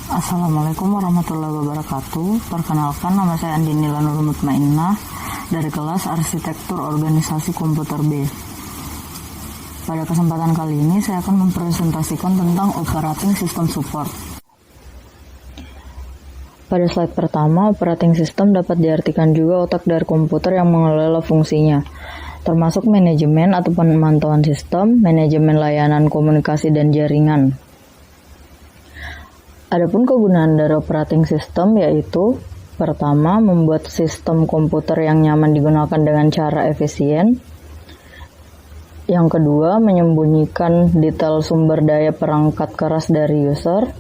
Assalamualaikum warahmatullahi wabarakatuh. Perkenalkan, nama saya Andini Lanurul Mutmainnah dari kelas Arsitektur Organisasi Komputer B. Pada kesempatan kali ini saya akan mempresentasikan tentang Operating System Support. Pada slide pertama, operating system dapat diartikan juga otak dari komputer yang mengelola fungsinya, termasuk manajemen atau pemantauan sistem, manajemen layanan komunikasi dan jaringan. Adapun kegunaan dari operating system yaitu pertama, membuat sistem komputer yang nyaman digunakan dengan cara efisien. Yang kedua, menyembunyikan detail sumber daya perangkat keras dari user.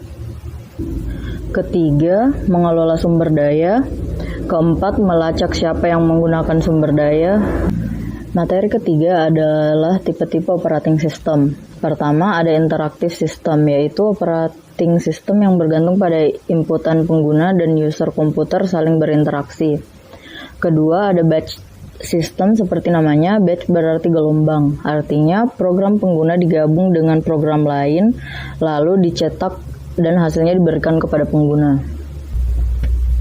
Ketiga, mengelola sumber daya. Keempat, melacak siapa yang menggunakan sumber daya. Materi ketiga adalah tipe-tipe operating system. Pertama, ada interactive system, yaitu operating system yang bergantung pada inputan pengguna dan user komputer saling berinteraksi. Kedua, ada batch system seperti namanya. Batch berarti gelombang, artinya program pengguna digabung dengan program lain, lalu dicetak dan hasilnya diberikan kepada pengguna.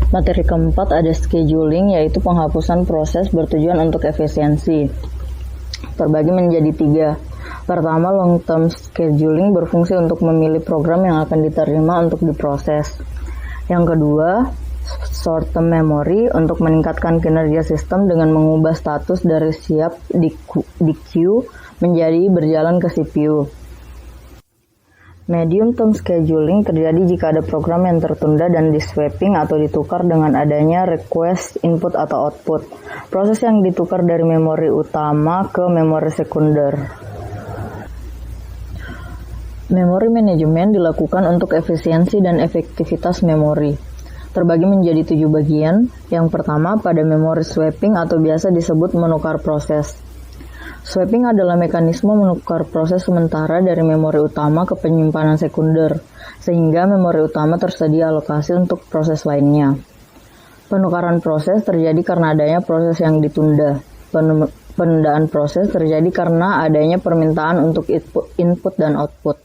Materi keempat ada scheduling, yaitu penghapusan proses bertujuan untuk efisiensi. Terbagi menjadi 3. Pertama, long term scheduling berfungsi untuk memilih program yang akan diterima untuk diproses. Yang kedua, short term memory untuk meningkatkan kinerja sistem dengan mengubah status dari siap di queue menjadi berjalan ke CPU. Medium term scheduling terjadi jika ada program yang tertunda dan di-swapping atau ditukar dengan adanya request input atau output. Proses yang ditukar dari memori utama ke memori sekunder. Memori manajemen dilakukan untuk efisiensi dan efektivitas memori. Terbagi menjadi 7 bagian. Yang pertama, pada memori swapping atau biasa disebut menukar proses. Swapping adalah mekanisme menukar proses sementara dari memori utama ke penyimpanan sekunder, sehingga memori utama tersedia alokasi untuk proses lainnya. Penukaran proses terjadi karena adanya proses yang ditunda. Penundaan proses terjadi karena adanya permintaan untuk input dan output.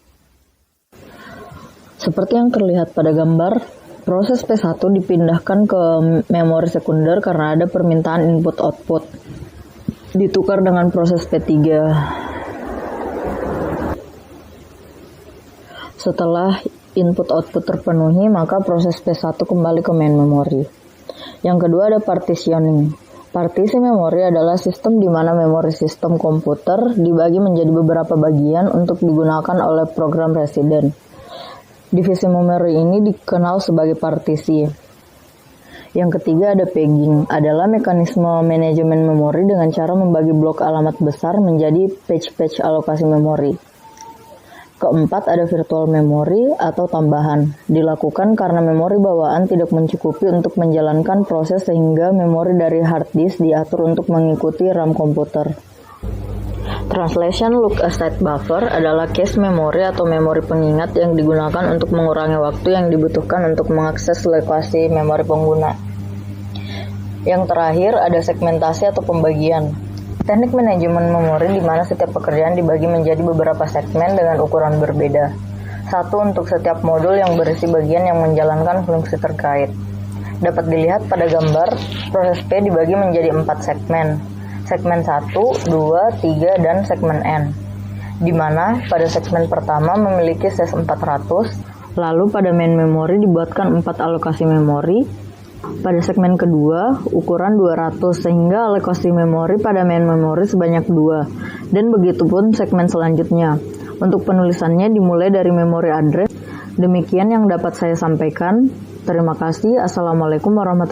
Seperti yang terlihat pada gambar, proses P1 dipindahkan ke memori sekunder karena ada permintaan input-output. Ditukar dengan proses P3. Setelah input-output terpenuhi, maka proses P1 kembali ke main memory. Yang kedua ada partitioning. Partisi memori adalah sistem di mana memori sistem komputer dibagi menjadi beberapa bagian untuk digunakan oleh program resident. Divisi memori ini dikenal sebagai partisi. Yang ketiga ada pegging, adalah mekanisme manajemen memori dengan cara membagi blok alamat besar menjadi patch-patch alokasi memori. Keempat ada virtual memory atau tambahan, dilakukan karena memori bawaan tidak mencukupi untuk menjalankan proses sehingga memori dari hard disk diatur untuk mengikuti RAM komputer. Translation look aside buffer adalah cache memory atau memori pengingat yang digunakan untuk mengurangi waktu yang dibutuhkan untuk mengakses lokasi memori pengguna. Yang terakhir ada segmentasi atau pembagian. Teknik manajemen memori di mana setiap pekerjaan dibagi menjadi beberapa segmen dengan ukuran berbeda. Satu untuk setiap modul yang berisi bagian yang menjalankan fungsi terkait. Dapat dilihat pada gambar, proses P dibagi menjadi 4 segmen. Segmen 1, 2, 3, dan segmen N. Di mana pada segmen pertama memiliki size 400, lalu pada main memory dibuatkan 4 alokasi memori. Pada segmen kedua, ukuran 200 sehingga alokasi memori pada main memory sebanyak 2. Dan begitu pun segmen selanjutnya. Untuk penulisannya dimulai dari memori address. Demikian yang dapat saya sampaikan. Terima kasih. Assalamualaikum warahmatullahi wabarakatuh.